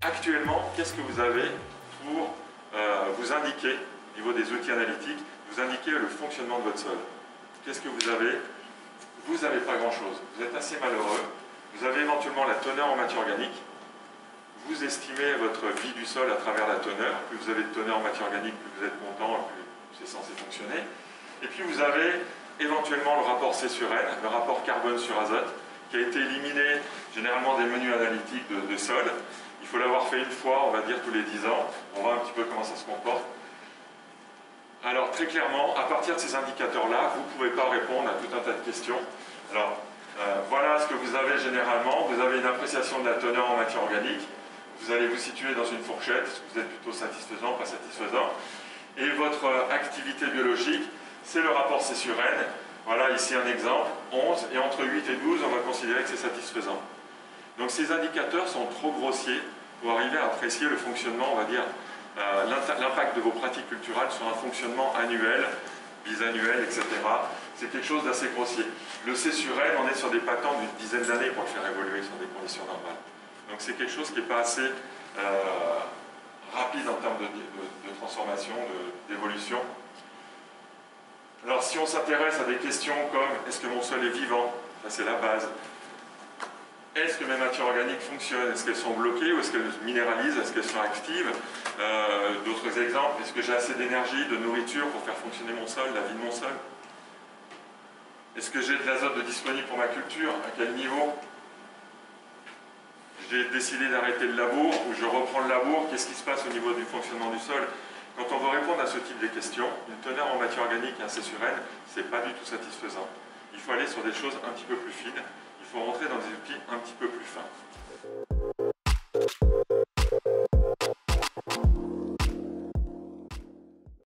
Actuellement, qu'est-ce que vous avez pour vous indiquer, au niveau des outils analytiques, vous indiquer le fonctionnement de votre sol? Qu'est-ce que vous avez? Vous n'avez pas grand-chose. Vous êtes assez malheureux. Vous avez éventuellement la teneur en matière organique. Vous estimez votre vie du sol à travers la teneur. Plus vous avez de teneur en matière organique, plus vous êtes content, plus c'est censé fonctionner. Et puis vous avez éventuellement le rapport C sur N, le rapport carbone sur azote, qui a été éliminé généralement des menus analytiques de sol. Il faut l'avoir fait une fois, on va dire tous les 10 ans. On voit un petit peu comment ça se comporte. Alors très clairement, à partir de ces indicateurs-là, vous ne pouvez pas répondre à tout un tas de questions. Alors voilà ce que vous avez généralement. Vous avez une appréciation de la teneur en matière organique. Vous allez vous situer dans une fourchette. Vous êtes plutôt satisfaisant, pas satisfaisant. Et votre activité biologique, c'est le rapport C sur N. Voilà ici un exemple, 11. Et entre 8 et 12, on va considérer que c'est satisfaisant. Donc ces indicateurs sont trop grossiers pour arriver à apprécier le fonctionnement, on va dire, l'impact de vos pratiques culturelles sur un fonctionnement annuel, bisannuel, etc. C'est quelque chose d'assez grossier. Le C sur N, on est sur des patents d'une dizaine d'années pour le faire évoluer sur des conditions normales. Donc c'est quelque chose qui n'est pas assez rapide en termes de transformation, d'évolution. Alors si on s'intéresse à des questions comme est-ce que mon sol est vivant, ça c'est la base. Est-ce que mes matières organiques fonctionnent? Est-ce qu'elles sont bloquées ou est-ce qu'elles minéralisent? Est-ce qu'elles sont actives? D'autres exemples, est-ce que j'ai assez d'énergie, de nourriture pour faire fonctionner mon sol, la vie de mon sol? Est-ce que j'ai de l'azote disponible pour ma culture? À quel niveau? J'ai décidé d'arrêter le labour ou je reprends le labour, qu'est-ce qui se passe au niveau du fonctionnement du sol? Quand on veut répondre à ce type de questions, une teneur en matière organique et un C sur N, ce n'est pas du tout satisfaisant. Il faut aller sur des choses un petit peu plus fines, il faut rentrer dans des outils un petit peu plus fins.